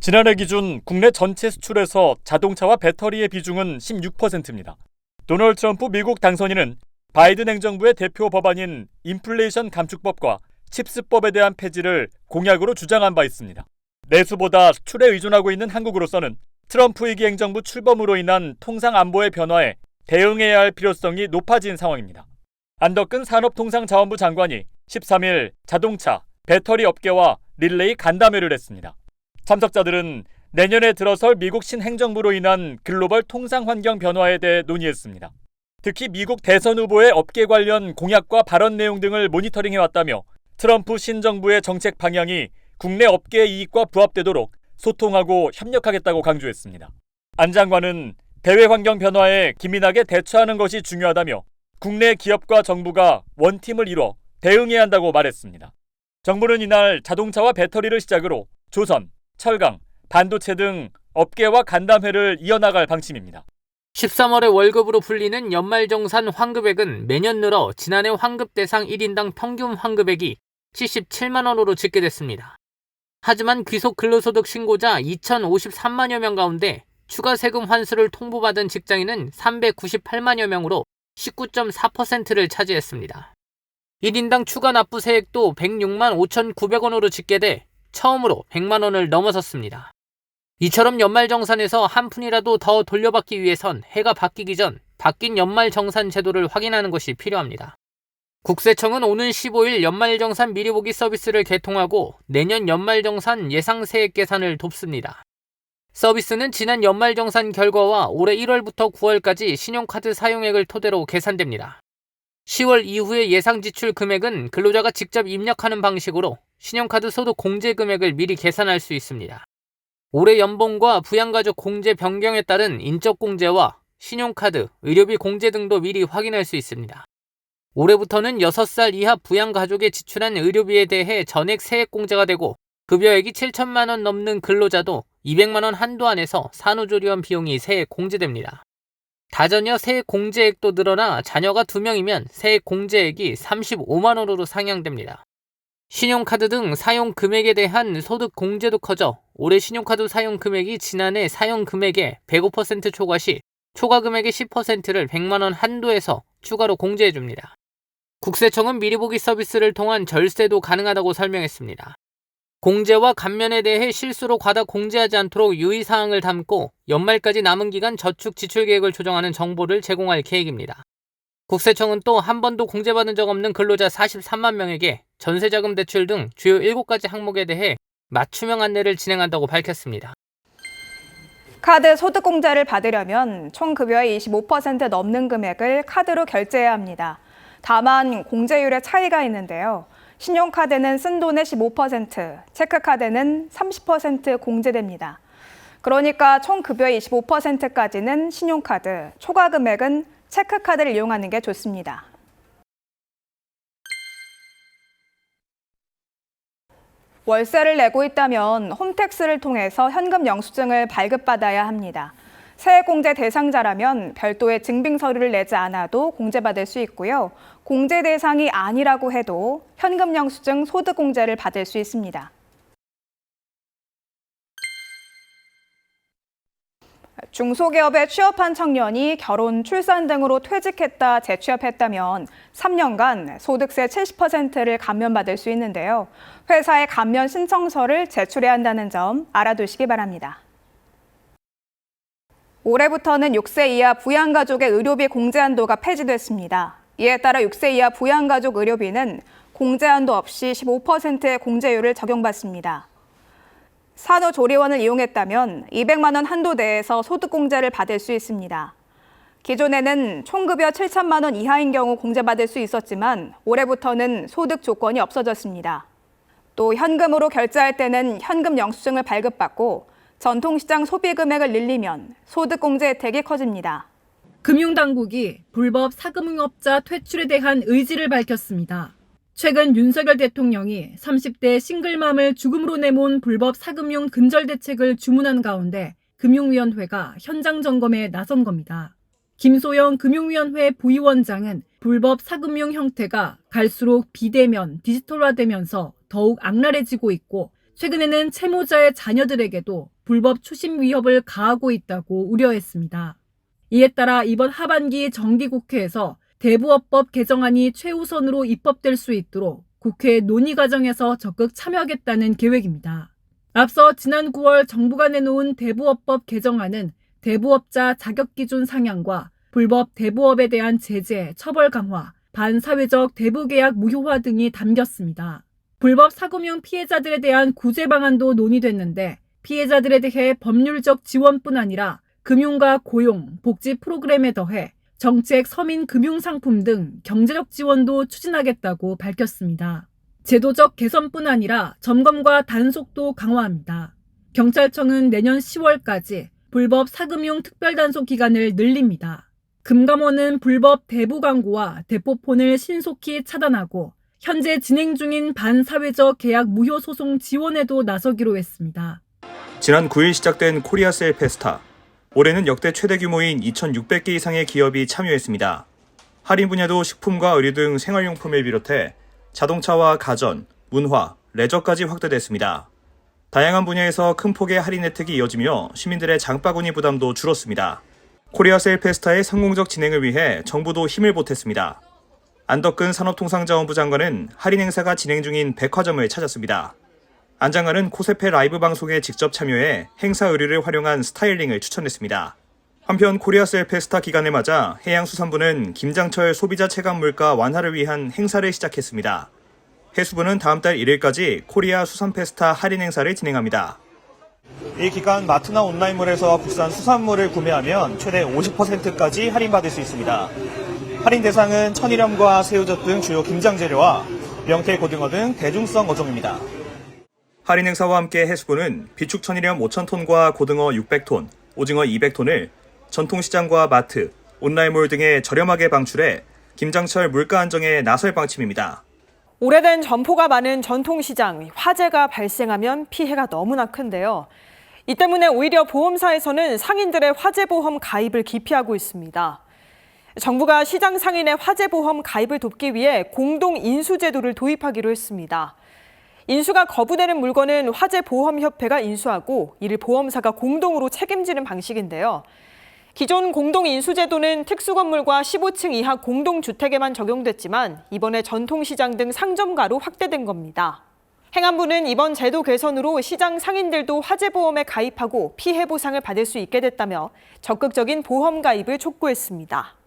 지난해 기준 국내 전체 수출에서 자동차와 배터리의 비중은 16%입니다. 도널드 트럼프 미국 당선인은 바이든 행정부의 대표 법안인 인플레이션 감축법과 칩스법에 대한 폐지를 공약으로 주장한 바 있습니다. 내수보다 수출에 의존하고 있는 한국으로서는 트럼프 2기 행정부 출범으로 인한 통상 안보의 변화에 대응해야 할 필요성이 높아진 상황입니다. 안덕근 산업통상자원부 장관이 13일 자동차, 배터리 업계와 릴레이 간담회를 했습니다. 참석자들은 내년에 들어설 미국 신행정부로 인한 글로벌 통상 환경 변화에 대해 논의했습니다. 특히 미국 대선 후보의 업계 관련 공약과 발언 내용 등을 모니터링해왔다며 트럼프 신정부의 정책 방향이 국내 업계의 이익과 부합되도록 소통하고 협력하겠다고 강조했습니다. 안 장관은 대외 환경 변화에 기민하게 대처하는 것이 중요하다며 국내 기업과 정부가 원팀을 이뤄 대응해야 한다고 말했습니다. 정부는 이날 자동차와 배터리를 시작으로 조선, 철강, 반도체 등 업계와 간담회를 이어나갈 방침입니다. 13월에 월급으로 불리는 연말정산 환급액은 매년 늘어 지난해 환급 대상 1인당 평균 환급액이 77만 원으로 집계됐습니다. 하지만 귀속 근로소득 신고자 2,053만여 명 가운데 추가 세금 환수를 통보받은 직장인은 398만여 명으로 19.4%를 차지했습니다. 1인당 추가 납부 세액도 106만 5,900원으로 집계돼 처음으로 100만 원을 넘어섰습니다. 이처럼 연말정산에서 한 푼이라도 더 돌려받기 위해선 해가 바뀌기 전 바뀐 연말정산 제도를 확인하는 것이 필요합니다. 국세청은 오는 15일 연말정산 미리보기 서비스를 개통하고 내년 연말정산 예상세액 계산을 돕습니다. 서비스는 지난 연말정산 결과와 올해 1월부터 9월까지 신용카드 사용액을 토대로 계산됩니다. 10월 이후의 예상지출 금액은 근로자가 직접 입력하는 방식으로 신용카드 소득 공제 금액을 미리 계산할 수 있습니다. 올해 연봉과 부양가족 공제 변경에 따른 인적공제와 신용카드, 의료비 공제 등도 미리 확인할 수 있습니다. 올해부터는 6살 이하 부양가족에 지출한 의료비에 대해 전액 세액공제가 되고 급여액이 7천만 원 넘는 근로자도 200만 원 한도 안에서 산후조리원 비용이 세액 공제됩니다. 다자녀 세액 공제액도 늘어나 자녀가 2명이면 세액 공제액이 35만 원으로 상향됩니다. 신용카드 등 사용 금액에 대한 소득 공제도 커져 올해 신용카드 사용 금액이 지난해 사용 금액의 105% 초과 시 초과 금액의 10%를 100만 원 한도에서 추가로 공제해줍니다. 국세청은 미리보기 서비스를 통한 절세도 가능하다고 설명했습니다. 공제와 감면에 대해 실수로 과다 공제하지 않도록 유의사항을 담고 연말까지 남은 기간 저축 지출 계획을 조정하는 정보를 제공할 계획입니다. 국세청은 또 한 번도 공제받은 적 없는 근로자 43만 명에게 전세자금 대출 등 주요 7가지 항목에 대해 맞춤형 안내를 진행한다고 밝혔습니다. 카드 소득공제를 받으려면 총 급여의 25% 넘는 금액을 카드로 결제해야 합니다. 다만 공제율의 차이가 있는데요. 신용카드는 쓴 돈의 15%, 체크카드는 30% 공제됩니다. 그러니까 총 급여의 25%까지는 신용카드, 초과 금액은 체크카드를 이용하는 게 좋습니다. 월세를 내고 있다면 홈택스를 통해서 현금 영수증을 발급받아야 합니다. 세액공제 대상자라면 별도의 증빙서류를 내지 않아도 공제받을 수 있고요. 공제 대상이 아니라고 해도 현금 영수증 소득공제를 받을 수 있습니다. 중소기업에 취업한 청년이 결혼, 출산 등으로 퇴직했다 재취업했다면 3년간 소득세 70%를 감면받을 수 있는데요. 회사에 감면 신청서를 제출해야 한다는 점 알아두시기 바랍니다. 올해부터는 6세 이하 부양가족의 의료비 공제 한도가 폐지됐습니다. 이에 따라 6세 이하 부양가족 의료비는 공제 한도 없이 15%의 공제율을 적용받습니다. 산후조리원을 이용했다면 200만 원 한도 내에서 소득공제를 받을 수 있습니다. 기존에는 총급여 7천만 원 이하인 경우 공제받을 수 있었지만 올해부터는 소득 조건이 없어졌습니다. 또 현금으로 결제할 때는 현금 영수증을 발급받고 전통시장 소비금액을 늘리면 소득공제 혜택이 커집니다. 금융당국이 불법 사금융업자 퇴출에 대한 의지를 밝혔습니다. 최근 윤석열 대통령이 30대 싱글맘을 죽음으로 내몬 불법 사금융 근절 대책을 주문한 가운데 금융위원회가 현장 점검에 나선 겁니다. 김소영 금융위원회 부위원장은 불법 사금융 형태가 갈수록 비대면, 디지털화되면서 더욱 악랄해지고 있고 최근에는 채무자의 자녀들에게도 불법 추심 위협을 가하고 있다고 우려했습니다. 이에 따라 이번 하반기 정기국회에서 대부업법 개정안이 최우선으로 입법될 수 있도록 국회 논의 과정에서 적극 참여하겠다는 계획입니다. 앞서 지난 9월 정부가 내놓은 대부업법 개정안은 대부업자 자격기준 상향과 불법 대부업에 대한 제재, 처벌 강화, 반사회적 대부계약 무효화 등이 담겼습니다. 불법 사금융 피해자들에 대한 구제 방안도 논의됐는데 피해자들에 대해 법률적 지원뿐 아니라 금융과 고용, 복지 프로그램에 더해 정책, 서민 금융상품 등 경제적 지원도 추진하겠다고 밝혔습니다. 제도적 개선뿐 아니라 점검과 단속도 강화합니다. 경찰청은 내년 10월까지 불법 사금융 특별단속 기간을 늘립니다. 금감원은 불법 대부 광고와 대포폰을 신속히 차단하고 현재 진행 중인 반사회적 계약 무효 소송 지원에도 나서기로 했습니다. 지난 9일 시작된 코리아셀 페스타. 올해는 역대 최대 규모인 2,600개 이상의 기업이 참여했습니다. 할인 분야도 식품과 의류 등 생활용품을 비롯해 자동차와 가전, 문화, 레저까지 확대됐습니다. 다양한 분야에서 큰 폭의 할인 혜택이 이어지며 시민들의 장바구니 부담도 줄었습니다. 코리아셀 페스타의 성공적 진행을 위해 정부도 힘을 보탰습니다. 안덕근 산업통상자원부 장관은 할인 행사가 진행 중인 백화점을 찾았습니다. 안 장관은 코세페 라이브 방송에 직접 참여해 행사 의류를 활용한 스타일링을 추천했습니다. 한편 코리아셀 페스타 기간을 맞아 해양수산부는 김장철 소비자 체감 물가 완화를 위한 행사를 시작했습니다. 해수부는 다음 달 1일까지 코리아 수산 페스타 할인 행사를 진행합니다. 이 기간 마트나 온라인몰에서 국산 수산물을 구매하면 최대 50%까지 할인받을 수 있습니다. 할인 대상은 천일염과 새우젓 등 주요 김장 재료와 명태, 고등어 등 대중성 어종입니다. 할인 행사와 함께 해수부는 비축 천일염 5,000톤과 고등어 600톤, 오징어 200톤을 전통시장과 마트, 온라인몰 등에 저렴하게 방출해 김장철 물가 안정에 나설 방침입니다. 오래된 점포가 많은 전통시장, 화재가 발생하면 피해가 너무나 큰데요. 이 때문에 오히려 보험사에서는 상인들의 화재보험 가입을 기피하고 있습니다. 정부가 시장 상인의 화재보험 가입을 돕기 위해 공동인수제도를 도입하기로 했습니다. 인수가 거부되는 물건은 화재보험협회가 인수하고 이를 보험사가 공동으로 책임지는 방식인데요. 기존 공동인수제도는 특수건물과 15층 이하 공동주택에만 적용됐지만 이번에 전통시장 등 상점가로 확대된 겁니다. 행안부는 이번 제도 개선으로 시장 상인들도 화재보험에 가입하고 피해 보상을 받을 수 있게 됐다며 적극적인 보험 가입을 촉구했습니다.